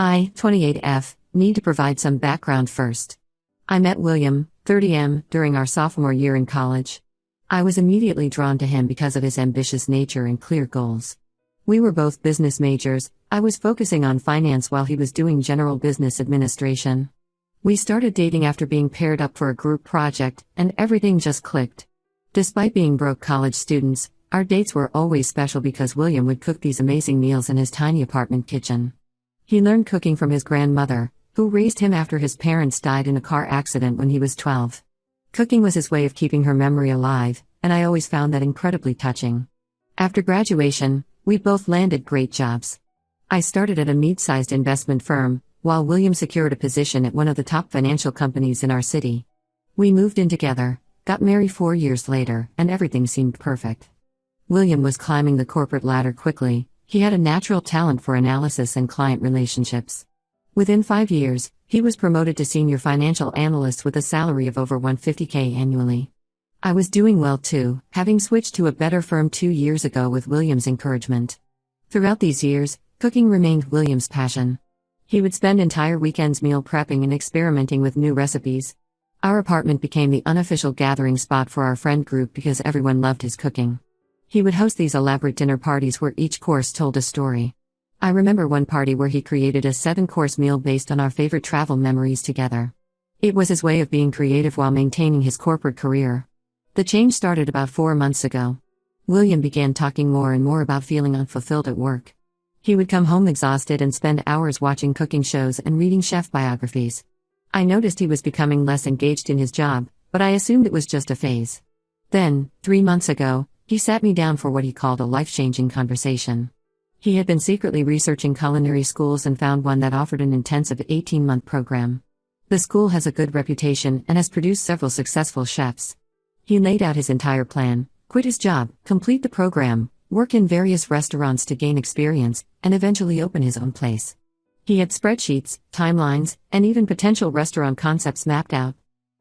I, 28F, need to provide some background first. I met William, 30M, during our sophomore year in college. I was immediately drawn to him because of his ambitious nature and clear goals. We were both business majors. I was focusing on finance while he was doing general business administration. We started dating after being paired up for a group project, and everything just clicked. Despite being broke college students, our dates were always special because William would cook these amazing meals in his tiny apartment kitchen. He learned cooking from his grandmother, who raised him after his parents died in a car accident when he was 12. Cooking was his way of keeping her memory alive, and I always found that incredibly touching. After graduation, we both landed great jobs. I started at a mid-sized investment firm, while William secured a position at one of the top financial companies in our city. We moved in together, got married 4 years later, and everything seemed perfect. William was climbing the corporate ladder quickly. He had a natural talent for analysis and client relationships. Within 5 years, he was promoted to senior financial analyst with a salary of over $150K annually. I was doing well too, having switched to a better firm 2 years ago with William's encouragement. Throughout these years, cooking remained William's passion. He would spend entire weekends meal prepping and experimenting with new recipes. Our apartment became the unofficial gathering spot for our friend group because everyone loved his cooking. He would host these elaborate dinner parties where each course told a story. I remember one party where he created a 7-course meal based on our favorite travel memories together. It was his way of being creative while maintaining his corporate career. The change started about 4 months ago. William began talking more and more about feeling unfulfilled at work. He would come home exhausted and spend hours watching cooking shows and reading chef biographies. I noticed he was becoming less engaged in his job, but I assumed it was just a phase. Then, 3 months ago, he sat me down for what he called a life-changing conversation. He had been secretly researching culinary schools and found one that offered an intensive 18-month program. The school has a good reputation and has produced several successful chefs. He laid out his entire plan: quit his job, complete the program, work in various restaurants to gain experience, and eventually open his own place. He had spreadsheets, timelines, and even potential restaurant concepts mapped out.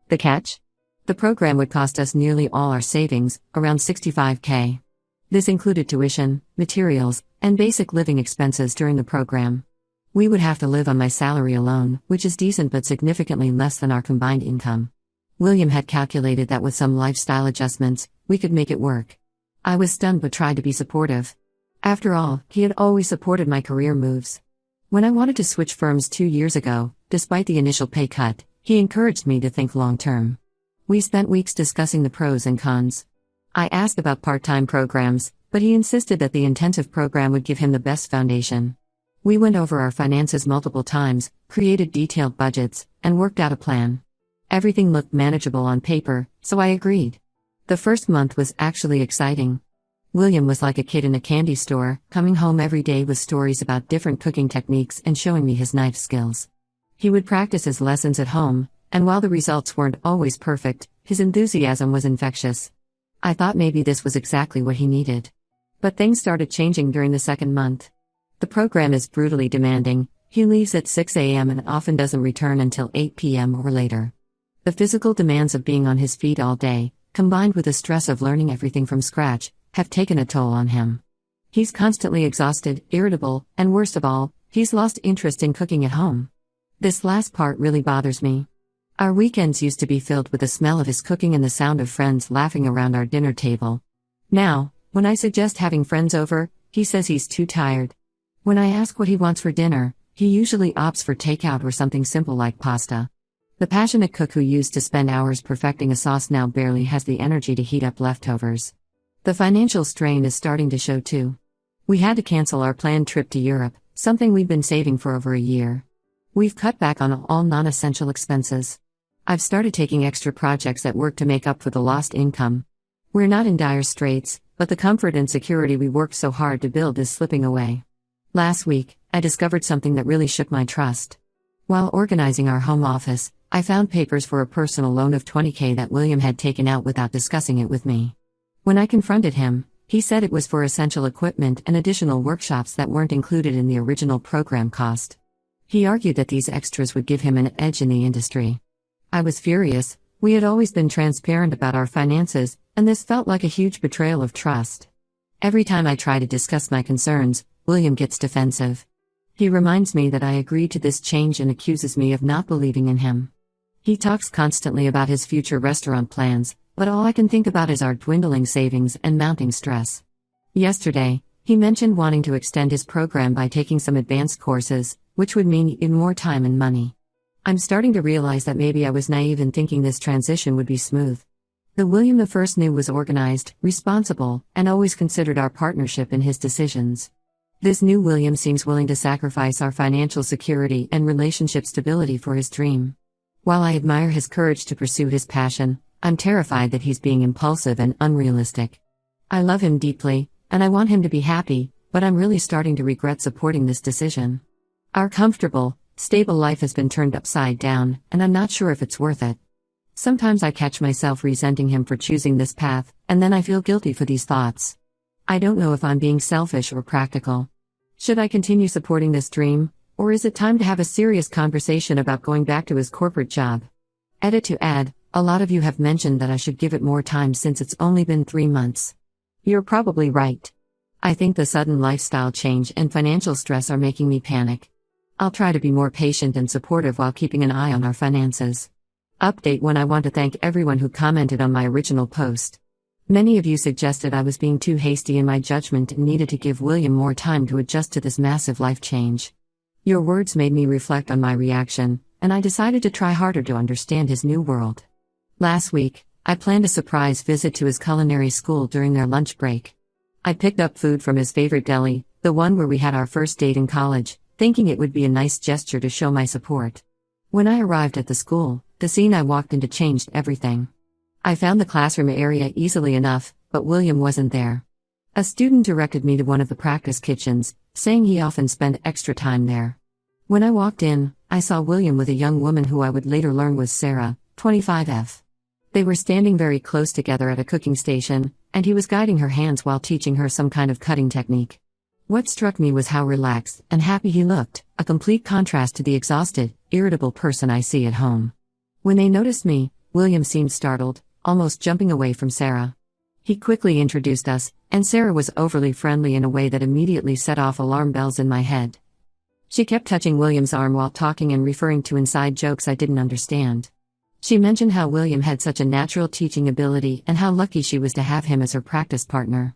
The catch? The program would cost us nearly all our savings, around $65K. This included tuition, materials, and basic living expenses during the program. We would have to live on my salary alone, which is decent but significantly less than our combined income. William had calculated that with some lifestyle adjustments, we could make it work. I was stunned but tried to be supportive. After all, he had always supported my career moves. When I wanted to switch firms 2 years ago, despite the initial pay cut, he encouraged me to think long-term. We spent weeks discussing the pros and cons. I asked about part-time programs, but he insisted that the intensive program would give him the best foundation. We went over our finances multiple times, created detailed budgets, and worked out a plan. Everything looked manageable on paper, so I agreed. The first month was actually exciting. William was like a kid in a candy store, coming home every day with stories about different cooking techniques and showing me his knife skills. He would practice his lessons at home, and while the results weren't always perfect, his enthusiasm was infectious. I thought maybe this was exactly what he needed. But things started changing during the second month. The program is brutally demanding. He leaves at 6 a.m. and often doesn't return until 8 p.m. or later. The physical demands of being on his feet all day, combined with the stress of learning everything from scratch, have taken a toll on him. He's constantly exhausted, irritable, and worst of all, he's lost interest in cooking at home. This last part really bothers me. Our weekends used to be filled with the smell of his cooking and the sound of friends laughing around our dinner table. Now, when I suggest having friends over, he says he's too tired. When I ask what he wants for dinner, he usually opts for takeout or something simple like pasta. The passionate cook who used to spend hours perfecting a sauce now barely has the energy to heat up leftovers. The financial strain is starting to show too. We had to cancel our planned trip to Europe, something we've been saving for over a year. We've cut back on all non-essential expenses. I've started taking extra projects at work to make up for the lost income. We're not in dire straits, but the comfort and security we worked so hard to build is slipping away. Last week, I discovered something that really shook my trust. While organizing our home office, I found papers for a personal loan of $20K that William had taken out without discussing it with me. When I confronted him, he said it was for essential equipment and additional workshops that weren't included in the original program cost. He argued that these extras would give him an edge in the industry. I was furious. We had always been transparent about our finances, and this felt like a huge betrayal of trust. Every time I try to discuss my concerns, William gets defensive. He reminds me that I agreed to this change and accuses me of not believing in him. He talks constantly about his future restaurant plans, but all I can think about is our dwindling savings and mounting stress. Yesterday, he mentioned wanting to extend his program by taking some advanced courses, which would mean even more time and money. I'm starting to realize that maybe I was naive in thinking this transition would be smooth. The William I knew was organized, responsible, and always considered our partnership in his decisions. This new William seems willing to sacrifice our financial security and relationship stability for his dream. While I admire his courage to pursue his passion, I'm terrified that he's being impulsive and unrealistic. I love him deeply, and I want him to be happy, but I'm really starting to regret supporting this decision. Our comfortable, stable life has been turned upside down, and I'm not sure if it's worth it. Sometimes I catch myself resenting him for choosing this path, and then I feel guilty for these thoughts. I don't know if I'm being selfish or practical. Should I continue supporting this dream, or is it time to have a serious conversation about going back to his corporate job? Edit to add, a lot of you have mentioned that I should give it more time since it's only been 3 months. You're probably right. I think the sudden lifestyle change and financial stress are making me panic. I'll try to be more patient and supportive while keeping an eye on our finances. Update 1: I want to thank everyone who commented on my original post. Many of you suggested I was being too hasty in my judgment and needed to give William more time to adjust to this massive life change. Your words made me reflect on my reaction, and I decided to try harder to understand his new world. Last week, I planned a surprise visit to his culinary school during their lunch break. I picked up food from his favorite deli, the one where we had our first date in college, thinking it would be a nice gesture to show my support. When I arrived at the school, the scene I walked into changed everything. I found the classroom area easily enough, but William wasn't there. A student directed me to one of the practice kitchens, saying he often spent extra time there. When I walked in, I saw William with a young woman who I would later learn was Sarah, 25F. They were standing very close together at a cooking station, and he was guiding her hands while teaching her some kind of cutting technique. What struck me was how relaxed and happy he looked, a complete contrast to the exhausted, irritable person I see at home. When they noticed me, William seemed startled, almost jumping away from Sarah. He quickly introduced us, and Sarah was overly friendly in a way that immediately set off alarm bells in my head. She kept touching William's arm while talking and referring to inside jokes I didn't understand. She mentioned how William had such a natural teaching ability and how lucky she was to have him as her practice partner.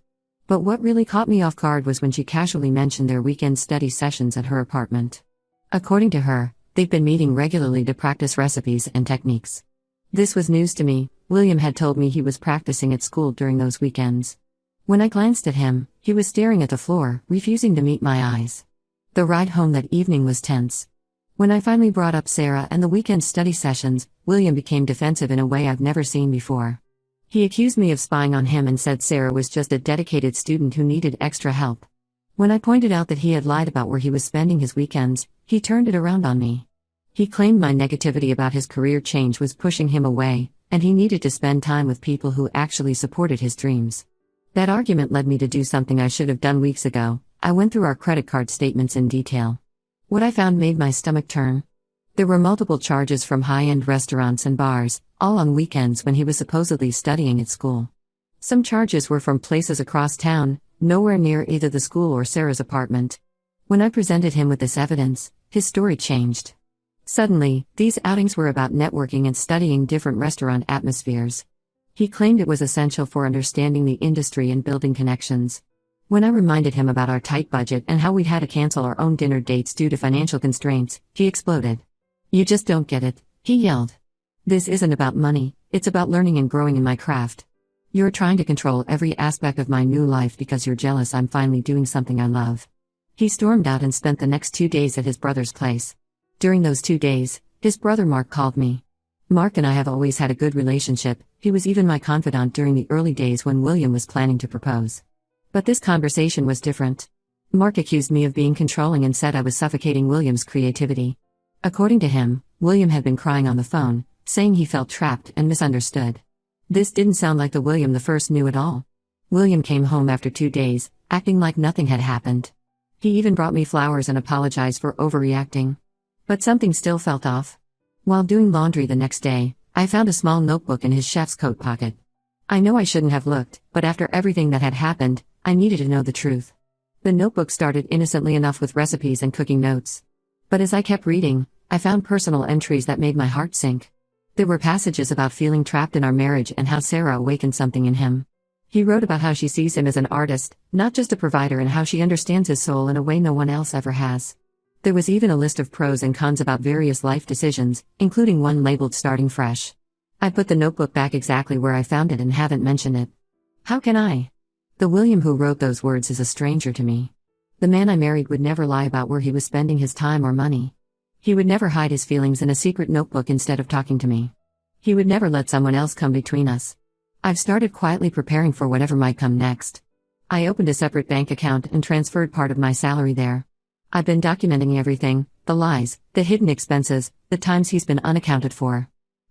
But what really caught me off guard was when she casually mentioned their weekend study sessions at her apartment. According to her, they've been meeting regularly to practice recipes and techniques. This was news to me. William had told me he was practicing at school during those weekends. When I glanced at him, he was staring at the floor, refusing to meet my eyes. The ride home that evening was tense. When I finally brought up Sarah and the weekend study sessions, William became defensive in a way I've never seen before. He accused me of spying on him and said Sarah was just a dedicated student who needed extra help. When I pointed out that he had lied about where he was spending his weekends, he turned it around on me. He claimed my negativity about his career change was pushing him away, and he needed to spend time with people who actually supported his dreams. That argument led me to do something I should have done weeks ago. I went through our credit card statements in detail. What I found made my stomach turn. There were multiple charges from high-end restaurants and bars, all on weekends when he was supposedly studying at school. Some charges were from places across town, nowhere near either the school or Sarah's apartment. When I presented him with this evidence, his story changed. Suddenly, these outings were about networking and studying different restaurant atmospheres. He claimed it was essential for understanding the industry and building connections. When I reminded him about our tight budget and how we'd had to cancel our own dinner dates due to financial constraints, he exploded. "You just don't get it," he yelled. "This isn't about money, it's about learning and growing in my craft. You're trying to control every aspect of my new life because you're jealous I'm finally doing something I love." He stormed out and spent the next 2 days at his brother's place. During those 2 days, his brother Mark called me. Mark and I have always had a good relationship. He was even my confidant during the early days when William was planning to propose. But this conversation was different. Mark accused me of being controlling and said I was suffocating William's creativity. According to him, William had been crying on the phone, saying he felt trapped and misunderstood. This didn't sound like the William the first knew at all. William came home after 2 days, acting like nothing had happened. He even brought me flowers and apologized for overreacting. But something still felt off. While doing laundry the next day, I found a small notebook in his chef's coat pocket. I know I shouldn't have looked, but after everything that had happened, I needed to know the truth. The notebook started innocently enough with recipes and cooking notes. But as I kept reading, I found personal entries that made my heart sink. There were passages about feeling trapped in our marriage and how Sarah awakened something in him. He wrote about how she sees him as an artist, not just a provider, and how she understands his soul in a way no one else ever has. There was even a list of pros and cons about various life decisions, including one labeled starting fresh. I put the notebook back exactly where I found it and haven't mentioned it. How can I? The William who wrote those words is a stranger to me. The man I married would never lie about where he was spending his time or money. He would never hide his feelings in a secret notebook instead of talking to me. He would never let someone else come between us. I've started quietly preparing for whatever might come next. I opened a separate bank account and transferred part of my salary there. I've been documenting everything, the lies, the hidden expenses, the times he's been unaccounted for.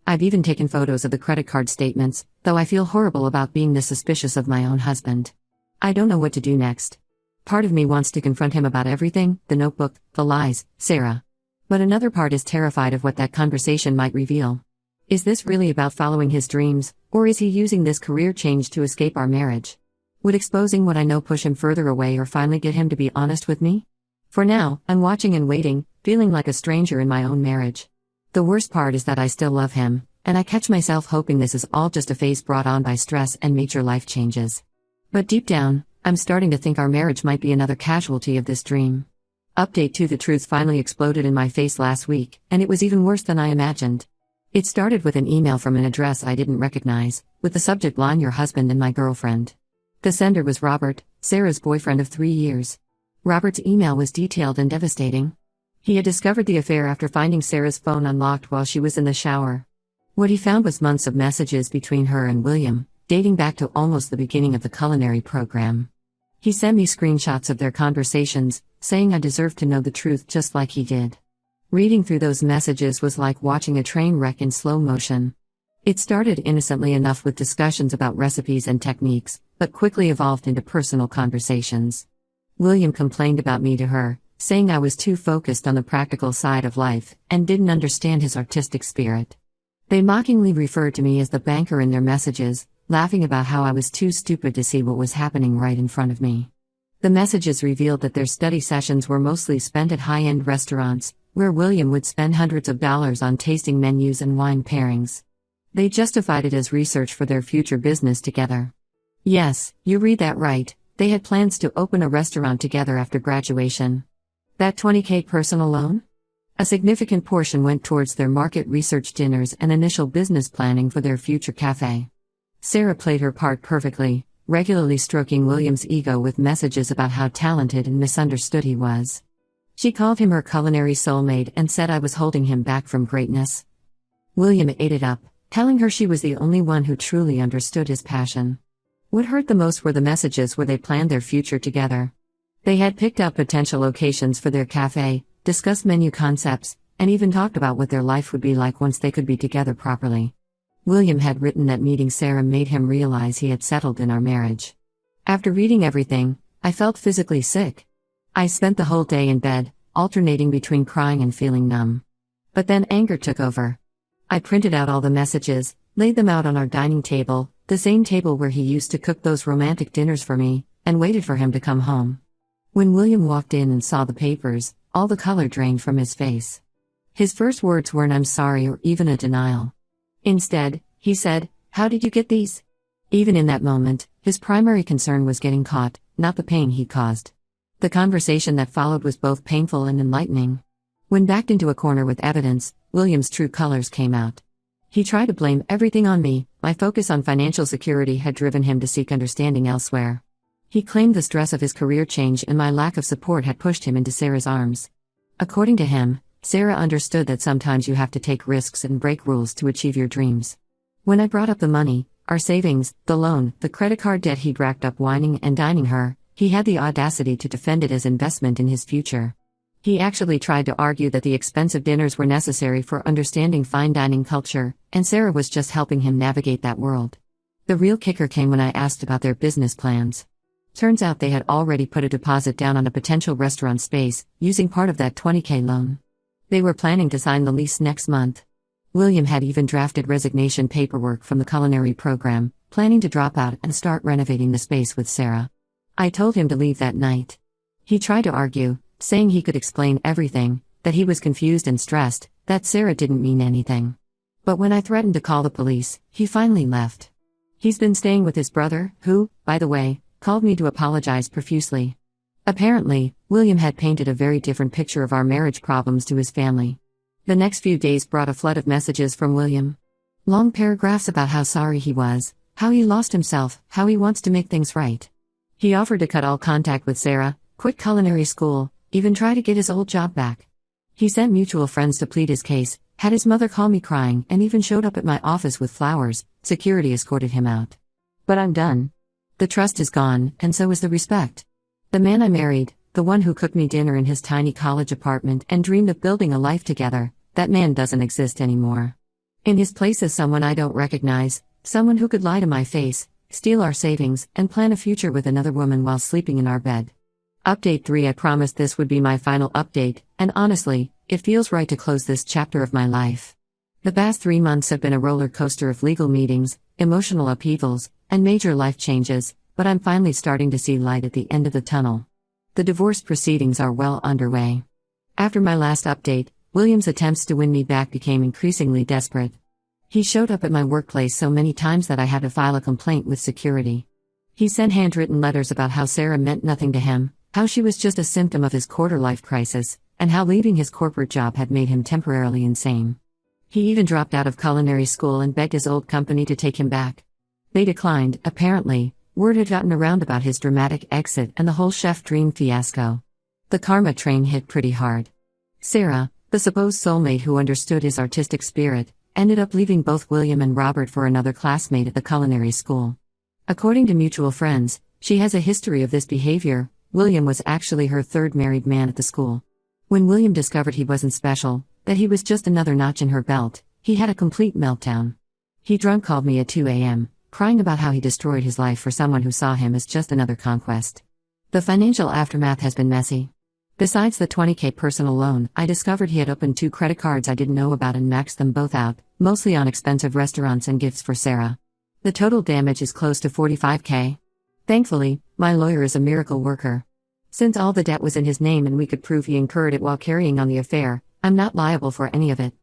I've even taken photos of the credit card statements, though I feel horrible about being this suspicious of my own husband. I don't know what to do next. Part of me wants to confront him about everything, the notebook, the lies, Sarah. But another part is terrified of what that conversation might reveal. Is this really about following his dreams, or is he using this career change to escape our marriage? Would exposing what I know push him further away or finally get him to be honest with me? For now, I'm watching and waiting, feeling like a stranger in my own marriage. The worst part is that I still love him, and I catch myself hoping this is all just a phase brought on by stress and major life changes. But deep down, I'm starting to think our marriage might be another casualty of this dream. Update 2: the truth finally exploded in my face last week, and it was even worse than I imagined. It started with an email from an address I didn't recognize, with the subject line "Your husband and my girlfriend." The sender was Robert, Sarah's boyfriend of 3 years. Robert's email was detailed and devastating. He had discovered the affair after finding Sarah's phone unlocked while she was in the shower. What he found was months of messages between her and William, dating back to almost the beginning of the culinary program. He sent me screenshots of their conversations, saying I deserved to know the truth just like he did. Reading through those messages was like watching a train wreck in slow motion. It started innocently enough with discussions about recipes and techniques, but quickly evolved into personal conversations. William complained about me to her, saying I was too focused on the practical side of life and didn't understand his artistic spirit. They mockingly referred to me as the banker in their messages, laughing about how I was too stupid to see what was happening right in front of me. The messages revealed that their study sessions were mostly spent at high-end restaurants, where William would spend hundreds of dollars on tasting menus and wine pairings. They justified it as research for their future business together. Yes, you read that right, they had plans to open a restaurant together after graduation. That $20,000 personal loan? A significant portion went towards their market research dinners and initial business planning for their future cafe. Sarah played her part perfectly, regularly stroking William's ego with messages about how talented and misunderstood he was. She called him her culinary soulmate and said I was holding him back from greatness. William ate it up, telling her she was the only one who truly understood his passion. What hurt the most were the messages where they planned their future together. They had picked out potential locations for their cafe, discussed menu concepts, and even talked about what their life would be like once they could be together properly. William had written that meeting Sarah made him realize he had settled in our marriage. After reading everything, I felt physically sick. I spent the whole day in bed, alternating between crying and feeling numb. But then anger took over. I printed out all the messages, laid them out on our dining table, the same table where he used to cook those romantic dinners for me, and waited for him to come home. When William walked in and saw the papers, all the color drained from his face. His first words weren't "I'm sorry" or even a denial. Instead, he said, "How did you get these?" Even in that moment, his primary concern was getting caught, not the pain he caused. The conversation that followed was both painful and enlightening. When backed into a corner with evidence, William's true colors came out. He tried to blame everything on me. My focus on financial security had driven him to seek understanding elsewhere. He claimed the stress of his career change and my lack of support had pushed him into Sarah's arms. According to him, Sarah understood that sometimes you have to take risks and break rules to achieve your dreams. When I brought up the money, our savings, the loan, the credit card debt he'd racked up whining and dining her, he had the audacity to defend it as investment in his future. He actually tried to argue that the expensive dinners were necessary for understanding fine dining culture, and Sarah was just helping him navigate that world. The real kicker came when I asked about their business plans. Turns out they had already put a deposit down on a potential restaurant space, using part of that $20,000 loan. They were planning to sign the lease next month. William had even drafted resignation paperwork from the culinary program, planning to drop out and start renovating the space with Sarah. I told him to leave that night. He tried to argue, saying he could explain everything, that he was confused and stressed, that Sarah didn't mean anything. But when I threatened to call the police, he finally left. He's been staying with his brother, who, by the way, called me to apologize profusely. Apparently, William had painted a very different picture of our marriage problems to his family. The next few days brought a flood of messages from William. Long paragraphs about how sorry he was, how he lost himself, how he wants to make things right. He offered to cut all contact with Sarah, quit culinary school, even try to get his old job back. He sent mutual friends to plead his case, had his mother call me crying, and even showed up at my office with flowers. Security escorted him out. But I'm done. The trust is gone, and so is the respect. The man I married, the one who cooked me dinner in his tiny college apartment and dreamed of building a life together, that man doesn't exist anymore. In his place is someone I don't recognize, someone who could lie to my face, steal our savings, and plan a future with another woman while sleeping in our bed. Update 3. I promised this would be my final update, and honestly, it feels right to close this chapter of my life. The past 3 months have been a roller coaster of legal meetings, emotional upheavals, and major life changes, but I'm finally starting to see light at the end of the tunnel. The divorce proceedings are well underway. After my last update, William's attempts to win me back became increasingly desperate. He showed up at my workplace so many times that I had to file a complaint with security. He sent handwritten letters about how Sarah meant nothing to him, how she was just a symptom of his quarter-life crisis, and how leaving his corporate job had made him temporarily insane. He even dropped out of culinary school and begged his old company to take him back. They declined, apparently. Word had gotten around about his dramatic exit and the whole chef dream fiasco. The karma train hit pretty hard. Sarah, the supposed soulmate who understood his artistic spirit, ended up leaving both William and Robert for another classmate at the culinary school. According to mutual friends, she has a history of this behavior. William was actually her third married man at the school. When William discovered he wasn't special, that he was just another notch in her belt, he had a complete meltdown. He drunk called me at 2 a.m., crying about how he destroyed his life for someone who saw him as just another conquest. The financial aftermath has been messy. Besides the $20,000 personal loan, I discovered he had opened 2 credit cards I didn't know about and maxed them both out, mostly on expensive restaurants and gifts for Sarah. The total damage is close to $45,000. Thankfully, my lawyer is a miracle worker. Since all the debt was in his name and we could prove he incurred it while carrying on the affair, I'm not liable for any of it.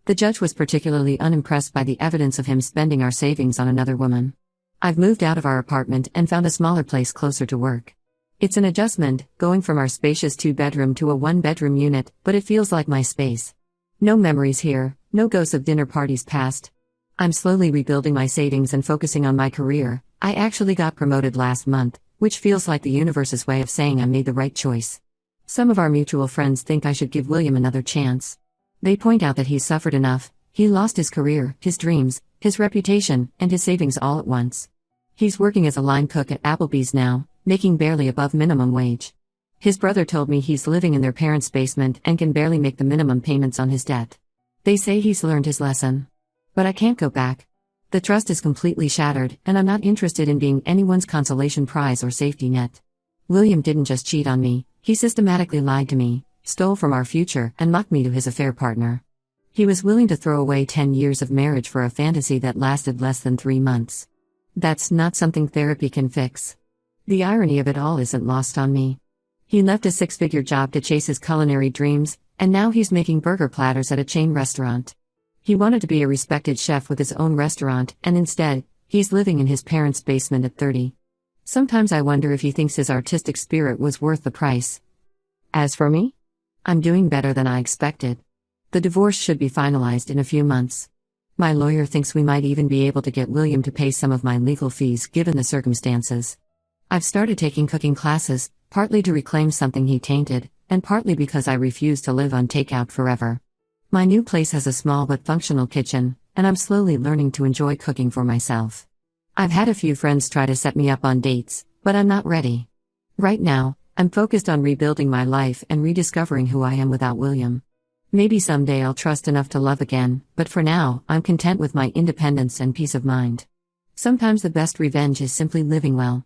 The judge was particularly unimpressed by the evidence of him spending our savings on another woman. I've moved out of our apartment and found a smaller place closer to work. It's an adjustment, going from our spacious 2-bedroom to a 1-bedroom unit, but it feels like my space. No memories here, no ghosts of dinner parties past. I'm slowly rebuilding my savings and focusing on my career. I actually got promoted last month, which feels like the universe's way of saying I made the right choice. Some of our mutual friends think I should give William another chance. They point out that he's suffered enough. He lost his career, his dreams, his reputation, and his savings all at once. He's working as a line cook at Applebee's now, making barely above minimum wage. His brother told me he's living in their parents' basement and can barely make the minimum payments on his debt. They say he's learned his lesson. But I can't go back. The trust is completely shattered, and I'm not interested in being anyone's consolation prize or safety net. William didn't just cheat on me, he systematically lied to me, stole from our future, and mocked me to his affair partner. He was willing to throw away 10 years of marriage for a fantasy that lasted less than 3 months. That's not something therapy can fix. The irony of it all isn't lost on me. He left a 6-figure job to chase his culinary dreams, and now he's making burger platters at a chain restaurant. He wanted to be a respected chef with his own restaurant, and instead, he's living in his parents' basement at 30. Sometimes I wonder if he thinks his artistic spirit was worth the price. As for me, I'm doing better than I expected. The divorce should be finalized in a few months. My lawyer thinks we might even be able to get William to pay some of my legal fees given the circumstances. I've started taking cooking classes, partly to reclaim something he tainted, and partly because I refuse to live on takeout forever. My new place has a small but functional kitchen, and I'm slowly learning to enjoy cooking for myself. I've had a few friends try to set me up on dates, but I'm not ready. Right now, I'm focused on rebuilding my life and rediscovering who I am without William. Maybe someday I'll trust enough to love again, but for now, I'm content with my independence and peace of mind. Sometimes the best revenge is simply living well.